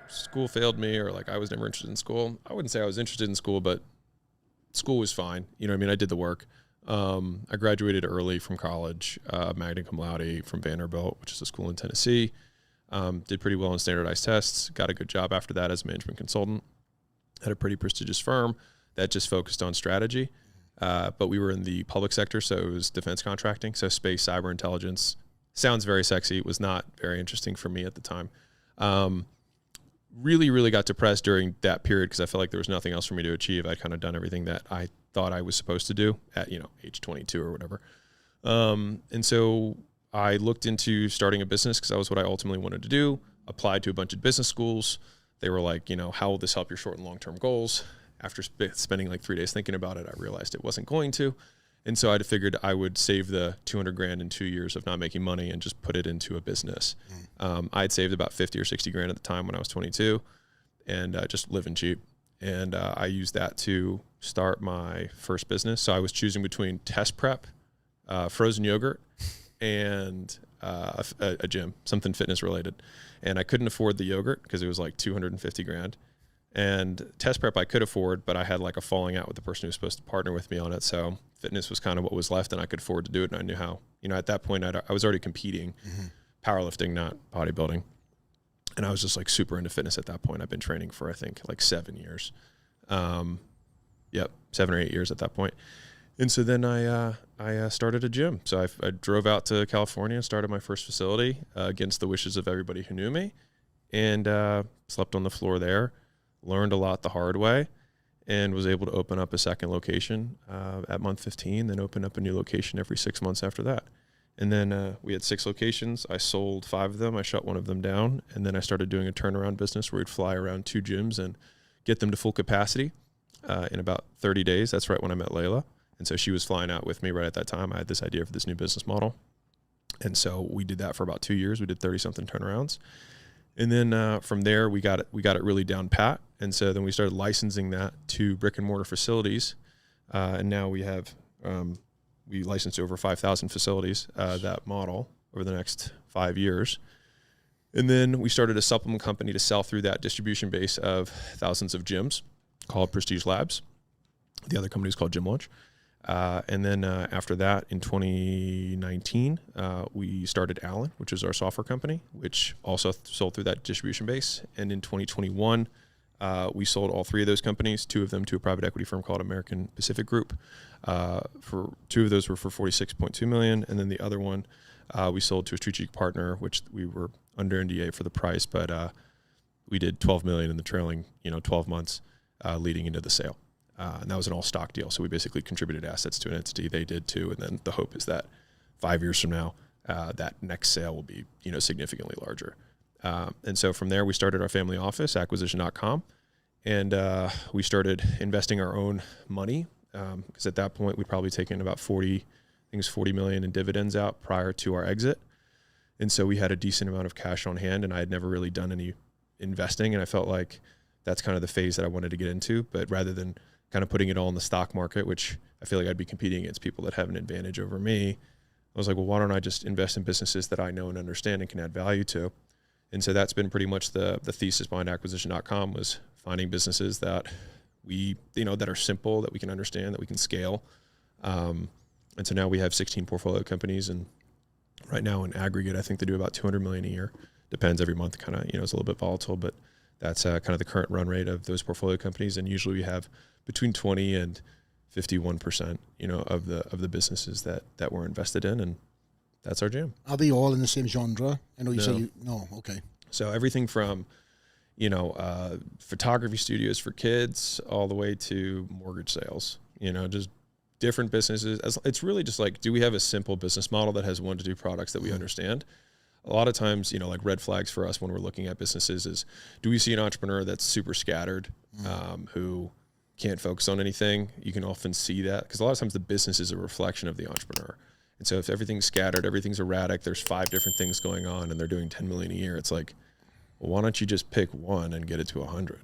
school failed me, or like I was never interested in school. I wouldn't say I was interested in school, but school was fine. I did the work. I graduated early from college, magna cum laude from Vanderbilt, which is a school in Tennessee. Did pretty well in standardized tests, got a good job after that as a management consultant at a pretty prestigious firm that just focused on strategy. But we were in the public sector, so it was defense contracting. So space, cyber intelligence sounds very sexy. It was not very interesting for me at the time. Really, really got depressed during that period because I felt like there was nothing else for me to achieve. I'd kind of done everything that I thought I was supposed to do at, age 22 or whatever. And so I looked into starting a business because that was what I ultimately wanted to do. Applied to a bunch of business schools. They were like, how will this help your short and long-term goals? After spending like 3 days thinking about it, I realized it wasn't going to. And so I figured I would save the $200,000 in 2 years of not making money and just put it into a business. I had saved about 50 or 60 grand at the time when I was 22 and just living cheap. And I used that to start my first business. So I was choosing between test prep, frozen yogurt, and a gym, something fitness related. And I couldn't afford the yogurt because it was like 250 grand. And test prep I could afford, but I had like a falling out with the person who was supposed to partner with me on it. So fitness was kind of what was left, and I could afford to do it. And I knew how, at that point I was already competing, powerlifting, not bodybuilding. And I was just like super into fitness at that point. I've been training for, I think, like 7 years. 7 or 8 years at that point. And so then I started a gym. So I drove out to California and started my first facility against the wishes of everybody who knew me, and slept on the floor there. Learned a lot the hard way, and was able to open up a second location at month 15, then open up a new location every 6 months after that. And then we had 6 locations. I sold 5 of them. I shut one of them down. And then I started doing a turnaround business where we'd fly around 2 gyms and get them to full capacity in about 30 days. That's right when I met Layla. And so she was flying out with me right at that time. I had this idea for this new business model. And so we did that for about 2 years. We did 30-something turnarounds. And then from there, we got it really down pat. And so then we started licensing that to brick and mortar facilities. And now we have, we licensed over 5,000 facilities, that model over the next 5 years. And then we started a supplement company to sell through that distribution base of thousands of gyms called Prestige Labs. The other company is called Gym Launch. And then after that, in 2019, we started Allen, which is our software company, which also sold through that distribution base. And in 2021, we sold all 3 of those companies, 2 of them to a private equity firm called American Pacific Group. For 2 of those were for $46.2 million, and then the other one we sold to a strategic partner, which we were under NDA for the price, but we did $12 million in the trailing 12 months leading into the sale. And that was an all-stock deal. So we basically contributed assets to an entity. They did too. And then the hope is that 5 years from now, that next sale will be, significantly larger. And so from there, we started our family office, acquisition.com. And we started investing our own money because at that point, we'd probably taken about 40 million in dividends out prior to our exit. And so we had a decent amount of cash on hand, and I had never really done any investing. And I felt like that's kind of the phase that I wanted to get into. But rather than kind of putting it all in the stock market, which I feel like I'd be competing against people that have an advantage over me, I was like, well, why don't I just invest in businesses that I know and understand and can add value to? And so that's been pretty much the thesis behind acquisition.com, was finding businesses that we, that are simple, that we can understand, that we can scale. And so now we have 16 portfolio companies, and right now in aggregate, I think they do about 200 million a year. Depends every month, kind of, it's a little bit volatile, but that's kind of the current run rate of those portfolio companies. And usually we have between 20 and 51%, of the businesses that we're invested in, and that's our jam. Are they all in the same genre? I know you say okay. So everything from, photography studios for kids all the way to mortgage sales, just different businesses. It's really just like, do we have a simple business model that has 1 to 2 products that we understand? A lot of times, like red flags for us when we're looking at businesses is, do we see an entrepreneur that's super scattered, who can't focus on anything? You can often see that because a lot of times the business is a reflection of the entrepreneur. And so if everything's scattered, everything's erratic, there's 5 different things going on and they're doing 10 million a year, it's like, well, why don't you just pick one and get it to 100?